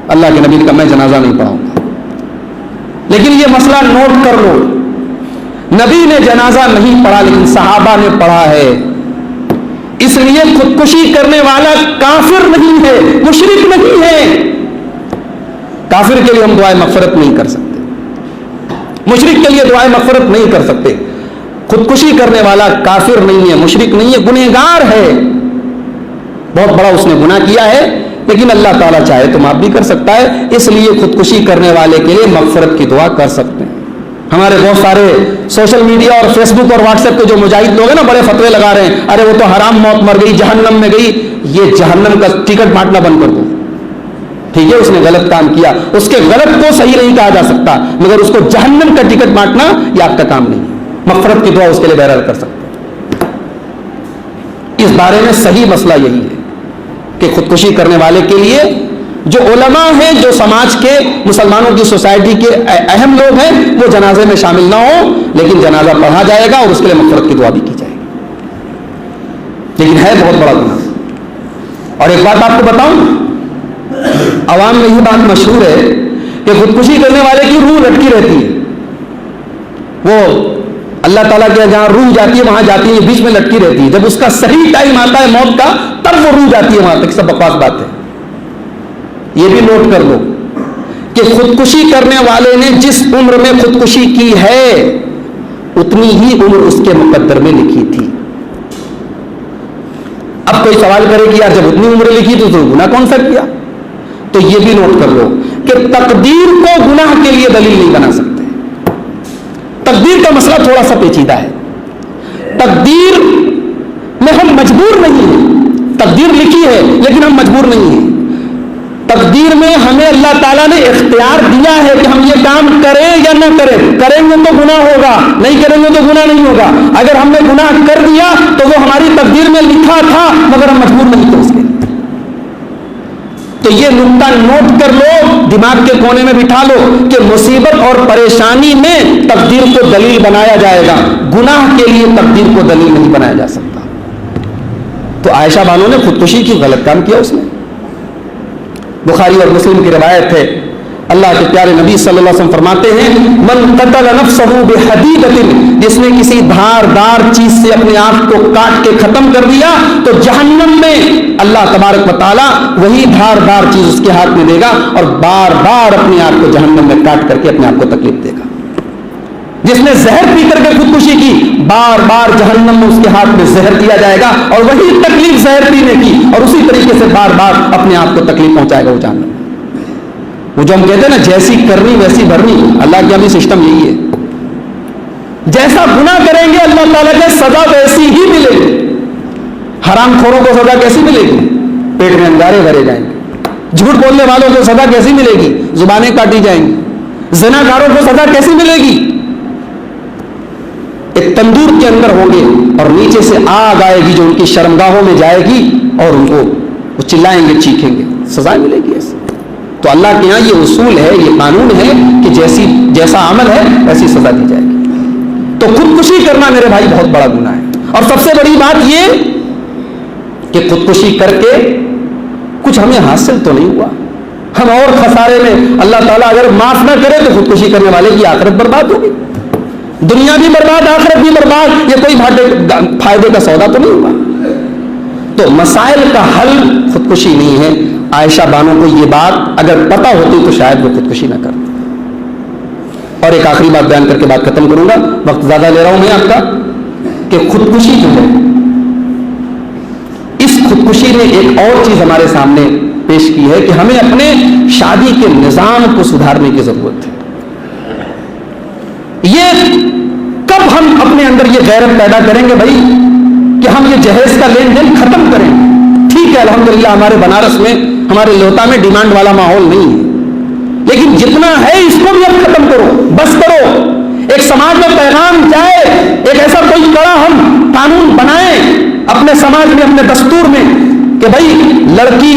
اللہ کے نبی نے کہا میں جنازہ نہیں پڑھاؤں گا. لیکن یہ مسئلہ نوٹ کر لو، نبی نے جنازہ نہیں پڑھا لیکن صحابہ نے پڑھا ہے. اس لیے خودکشی کرنے والا کافر نہیں ہے، مشرک نہیں ہے. کافر کے لیے ہم دعائے مغفرت نہیں کر سکتے، مشرک کے لیے دعائے مغفرت نہیں کر سکتے. خودکشی کرنے والا کافر نہیں ہے، مشرک نہیں ہے، گنہگار ہے، بہت بڑا اس نے گناہ کیا ہے، لیکن اللہ تعالیٰ چاہے تو معاف بھی کر سکتا ہے. اس لیے خودکشی کرنے والے کے لیے مغفرت کی دعا کر سکتے ہیں. ہمارے بہت سارے سوشل میڈیا اور فیس بک اور واٹس ایپ کے جو مجاہد لوگ ہیں نا، بڑے فتوے لگا رہے ہیں، ارے وہ تو حرام موت مر گئی، جہنم میں گئی. یہ جہنم کا ٹکٹ بانٹنا بند کر دو. ٹھیک ہے، اس نے غلط کام کیا، اس کے غلط کو صحیح نہیں کہا جا سکتا، مگر اس کو جہنم کا ٹکٹ بانٹنا یہ آپ کا کام نہیں ہے. مغفرت کی دعا اس کے لیے بہرحال کر سکتے. اس بارے میں صحیح مسئلہ یہی ہے کہ خودکشی کرنے والے کے لیے جو علماء ہیں، جو سماج کے مسلمانوں کی سوسائٹی کے اہم لوگ ہیں، وہ جنازے میں شامل نہ ہوں، لیکن جنازہ پڑھا جائے گا اور اس کے لیے مغفرت کی دعا بھی کی جائے گی. لیکن ہے بہت بڑا گناہ. اور ایک بات آپ کو بتاؤں، عوام میں یہ بات مشہور ہے کہ خودکشی کرنے والے کی روح لٹکی رہتی ہے. وہ اللہ تعالیٰ کے جہاں روح جاتی ہے وہاں جاتی ہے، بیچ میں لٹکی رہتی ہے. جب اس کا صحیح ٹائم آتا ہے موت کا، تب وہ روح جاتی ہے وہاں تک. سب بکواس بات ہے. یہ بھی نوٹ کر لو کہ خودکشی کرنے والے نے جس عمر میں خودکشی کی ہے اتنی ہی عمر اس کے مقدر میں لکھی تھی. اب کوئی سوال کرے کہ یار جب اتنی عمر لکھی تو گناہ کون سا کیا؟ تو یہ بھی نوٹ کر لو کہ تقدیر کو گناہ کے لیے دلیل نہیں بنا سکتے. تقدیر کا مسئلہ تھوڑا سا پیچیدہ ہے. تقدیر میں ہم مجبور نہیں ہیں، تقدیر لکھی ہے لیکن ہم مجبور نہیں ہیں. تقدیر میں ہمیں اللہ تعالیٰ نے اختیار دیا ہے کہ ہم یہ کام کریں یا نہ کریں. کریں گے تو گناہ ہوگا، نہیں کریں گے تو گناہ نہیں ہوگا. اگر ہم نے گناہ کر دیا تو وہ ہماری تقدیر میں لکھا تھا مگر ہم مجبور نہیں تھے اس کے. تو یہ نقطہ نوٹ کر لو، دماغ کے کونے میں بٹھا لو کہ مصیبت اور پریشانی میں تقدیر کو دلیل بنایا جائے گا، گناہ کے لیے تقدیر کو دلیل نہیں بنایا جا سکتا. تو عائشہ بانو نے خودکشی کی، غلط کام کیا اس نے. بخاری اور مسلم کی روایت ہے، اللہ کے پیارے نبی صلی اللہ علیہ وسلم فرماتے ہیں من قتل نفسہ بحدیدۃ، جس نے کسی دھاردار چیز سے اپنے آپ کو کاٹ کے ختم کر دیا تو جہنم میں اللہ تبارک و تعالیٰ وہی دھاردار چیز اس کے ہاتھ میں دے گا اور بار بار اپنے آپ کو جہنم میں کاٹ کر کے اپنے آپ کو تکلیف دے گا. جس نے زہر پی کر کے خودکشی کی، بار بار جہنم میں اس کے ہاتھ میں زہر دیا جائے گا اور وہی تکلیف زہر پینے کی، اور اسی طریقے سے بار بار اپنے آپ کو تکلیف پہنچائے گا وہ جہنم. وہ جو ہم کہتے ہیں نا جیسی کرنی ویسی بھرنی، اللہ کا بھی سسٹم یہی ہے. جیسا گناہ کریں گے اللہ تعالیٰ کی سزا ویسی ہی ملے گی. حرام خوروں کو سزا کیسی ملے گی؟ پیٹ میں انگارے بھرے جائیں گے. جھوٹ بولنے والوں کو سزا کیسی ملے گی؟ زبانیں کاٹی جائیں گی. زنا کاروں کو سزا کیسی ملے گی؟ ایک تندور کے اندر ہوں گے اور نیچے سے آگ آئے گی جو ان کی شرمگاہوں میں جائے گی اور ان کو وہ چلائیں گے، چیخیں گے، سزا ملے گی. ایسے تو اللہ کے یہاں یہ اصول ہے، یہ قانون ہے کہ جیسا عمل ہے ویسی سزا دی جائے گی. تو خودکشی کرنا میرے بھائی بہت بڑا گناہ ہے. اور سب سے بڑی بات یہ کہ خودکشی کر کے کچھ ہمیں حاصل تو نہیں ہوا، ہم اور خسارے میں. اللہ تعالیٰ اگر معاف نہ کرے تو خودکشی کرنے والے کی آخرت برباد ہوگی، دنیا بھی برباد، آخرت بھی برباد. یہ کوئی فائدے کا سودا تو نہیں ہوا. تو مسائل کا حل خودکشی نہیں ہے. عائشہ بانو کو یہ بات اگر پتہ ہوتی تو شاید وہ خودکشی نہ کرتی. اور ایک آخری بات بیان کر کے بات ختم کروں گا، وقت زیادہ لے رہا ہوں میں آپ کا، کہ خودکشی جو ہے، اس خودکشی نے ایک اور چیز ہمارے سامنے پیش کی ہے کہ ہمیں اپنے شادی کے نظام کو سدھارنے کی ضرورت ہے. یہ کب ہم اپنے اندر یہ غیرت پیدا کریں گے بھائی کہ ہم یہ جہیز کا لین دین ختم کریں. ٹھیک ہے الحمدللہ ہمارے بنارس میں، ہمارے لوتا میں ڈیمانڈ والا ماحول نہیں ہے، لیکن جتنا ہے اس کو بھی اب ختم کرو، بس کرو. ایک سماج میں پیغام جائے، ایک ایسا کوئی کڑا ہم قانون بنائیں اپنے سماج میں، اپنے دستور میں کہ بھائی لڑکی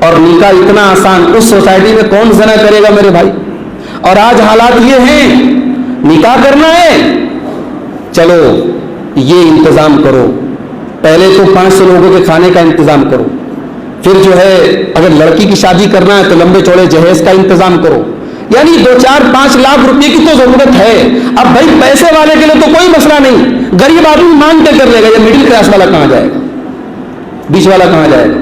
اور نکاح اتنا آسان، اس سوسائٹی میں کون زنا کرے گا میرے بھائی؟ اور آج حالات یہ ہیں، نکاح کرنا ہے، چلو یہ انتظام کرو، پہلے تو 500 لوگوں کے کھانے کا انتظام کرو، پھر جو ہے اگر لڑکی کی شادی کرنا ہے تو لمبے چوڑے جہیز کا انتظام کرو، یعنی 2-4-5 لاکھ روپے کی تو ضرورت ہے۔ اب بھائی پیسے والے کے لیے تو کوئی مسئلہ نہیں، غریب آدمی مانگ کے کر لے گا، یہ مڈل کلاس والا کہاں جائے گا، بیچ والا کہاں جائے گا؟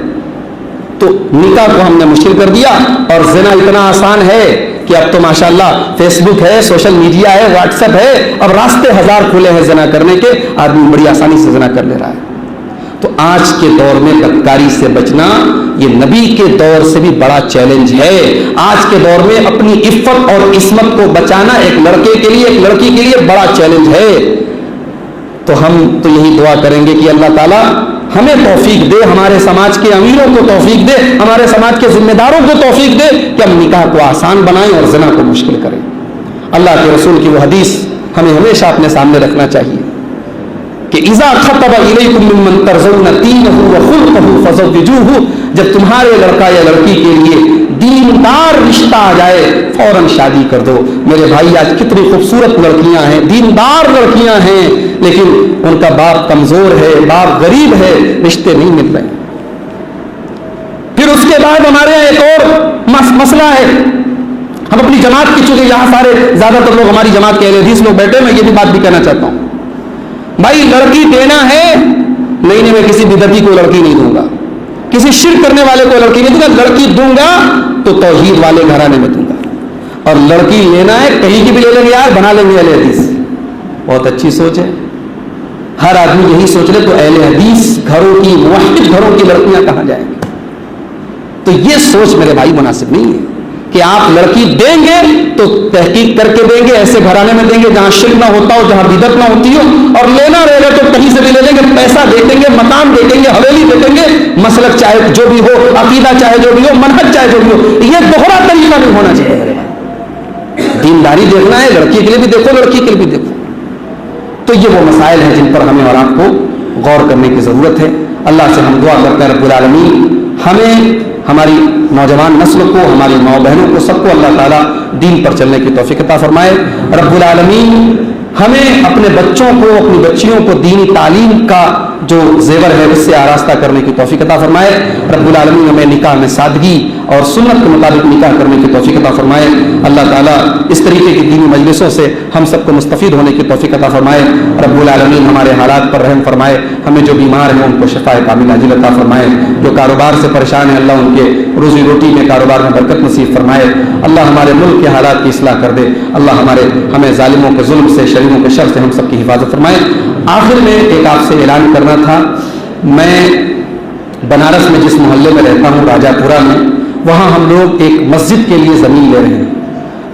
تو نکاح کو ہم نے مشکل کر دیا، اور زنا اتنا آسان ہے کہ اب تو ماشاءاللہ فیس بک ہے، سوشل میڈیا ہے، واٹس ایپ ہے، اب راستے ہزار کھلے ہیں زنا کرنے کے، آدمی بڑی آسانی سے زنا کر لے رہا ہے۔ تو آج کے دور میں بدکاری سے بچنا یہ نبی کے دور سے بھی بڑا چیلنج ہے۔ آج کے دور میں اپنی عفت اور عصمت کو بچانا ایک لڑکے کے لیے، ایک لڑکی کے لیے بڑا چیلنج ہے۔ تو ہم تو یہی دعا کریں گے کہ اللہ تعالیٰ ہمیں توفیق دے، ہمارے سماج کے امیروں کو توفیق دے، ہمارے سماج کے ذمہ داروں کو توفیق دے کہ ہم نکاح کو آسان بنائیں اور زنا کو مشکل کریں۔ اللہ کے رسول کی وہ حدیث ہمیں ہمیشہ اپنے سامنے رکھنا چاہیے کہ اذا خطب الیکم ممن ترضون دینہ وخلقہ فزوجوہ، جب تمہارے لڑکا یا لڑکی کے لیے دیندار رشتہ آ جائے فوراً شادی کر دو۔ میرے بھائی آج کتنی خوبصورت لڑکیاں ہیں، دیندار لڑکیاں ہیں، لیکن ان کا باپ کمزور ہے، باپ غریب ہے، رشتے نہیں مل رہے۔ پھر اس کے بعد ہمارے یہاں ایک اور مسئلہ ہے، ہم اپنی جماعت کی، چونکہ یہاں سارے زیادہ تر لوگ ہماری جماعت کے اہل حدیث لوگ بیٹھے، میں یہ بھی بات بھی کہنا چاہتا ہوں، بھائی لڑکی دینا ہے نہیں، میں کسی بدعتی کو لڑکی نہیں دوں گا، کسی شرک کرنے والے کو لڑکی نہیں دوں گا، لڑکی دوں گا تو توحید والے گھرانے میں دوں گا۔ اور لڑکی لینا ہے کہیں کی بھی لے لیں گے یار، بنا لیں گے اہل حدیث، بہت اچھی سوچ ہے، ہر آدمی یہی سوچ لے تو اہل حدیث گھروں کی، موحد گھروں کی لڑکیاں کہاں جائیں گی؟ تو یہ سوچ میرے بھائی مناسب نہیں ہے کہ آپ لڑکی دیں گے تو تحقیق کر کے دیں گے، ایسے گھرانے میں دیں گے جہاں شرک نہ ہوتا ہو، جہاں بدعت نہ ہوتی ہو، اور لینا رہے گا تو کہیں سے بھی لے لیں گے، پیسہ دے دیں گے، مکان دے دیں گے، حویلی دے دیں گے، مسلک چاہے جو بھی ہو، عقیدہ چاہے جو بھی ہو، منہج چاہے جو بھی ہو، یہ دوہرا طریقہ نہیں ہونا چاہیے میرے بھائی۔ دینداری دیکھنا ہے، لڑکی کے لیے بھی دیکھو، لڑکی کے لیے بھی دیکھو۔ تو یہ وہ مسائل ہیں جن پر ہمیں اور آپ کو غور کرنے کی ضرورت ہے۔ اللہ سے ہم دعا کرتے ہیں رب العالمین ہمیں، ہماری نوجوان نسل کو، ہماری ماں بہنوں کو، سب کو اللہ تعالیٰ دین پر چلنے کی توفیق عطا فرمائے۔ رب العالمین ہمیں اپنے بچوں کو، اپنی بچیوں کو دینی تعلیم کا جو زیور ہے اس سے آراستہ کرنے کی توفیق عطا فرمائے۔ رب العالمین ہمیں نکاح میں سادگی اور سنت کے مطابق نکاح کرنے کی توفیق عطا فرمائے۔ اللہ تعالیٰ اس طریقے کی دینی مجلسوں سے ہم سب کو مستفید ہونے کی توفیق عطا فرمائے۔ رب العالمین ہمارے حالات پر رحم فرمائے، ہمیں جو بیمار ہیں ان کو شفاء کاملہ عاجل عطا فرمائے، جو کاروبار سے پریشان ہیں اللہ ان کے روزی روٹی میں، کاروبار میں برکت نصیب فرمائے۔ اللہ ہمارے ملک کے حالات کی اصلاح کر دے، اللہ ہمیں ظالموں کے ظلم سے، شریروں کے شر سے ہم سب کی حفاظت فرمائے۔ آخر میں ایک آپ سے اعلان کرنا تھا، میں بنارس میں جس محلے میں رہتا ہوں، راجہ پورہ میں، وہاں ہم لوگ ایک مسجد کے لیے زمین لے رہے ہیں۔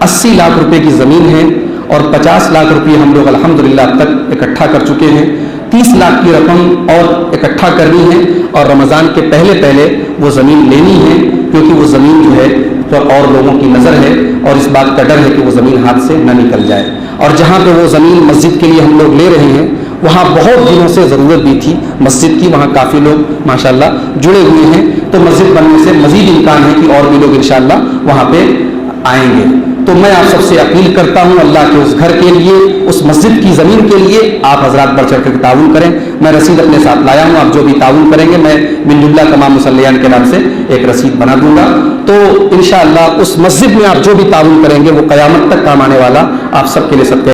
80 لاکھ روپے کی زمین ہے اور 50 لاکھ روپے ہم لوگ الحمدللہ اب تک اکٹھا کر چکے ہیں۔ 30 لاکھ کی رقم اور اکٹھا کرنی ہے اور رمضان کے پہلے وہ زمین لینی ہے، کیونکہ وہ زمین جو ہے پر اور لوگوں کی نظر ہے اور اس بات کا ڈر ہے کہ وہ زمین ہاتھ سے نہ نکل جائے۔ اور جہاں پہ وہ زمین مسجد کے لیے ہم لوگ لے رہے ہیں وہاں بہت دنوں سے ضرورت بھی تھی مسجد کی، وہاں کافی لوگ ماشاءاللہ جڑے ہوئے ہیں، تو مسجد بننے سے مزید امکان ہے کہ اور بھی لوگ انشاءاللہ وہاں پہ آئیں گے۔ تو میں آپ سب سے اپیل کرتا ہوں اللہ کے اس گھر کے لیے، اس مسجد کی زمین کے لیے آپ حضرات بڑھ چڑھ کر تعاون کریں۔ میں رسید اپنے ساتھ لایا ہوں، آپ جو بھی تعاون کریں گے میں من جملہ تمام مصلیان کے نام سے ایک رسید بنا دوں گا۔ تو انشاءاللہ اس مسجد میں آپ جو بھی تعاون کریں گے وہ قیامت تک کام آنے والا آپ سب کے لیے صدقہ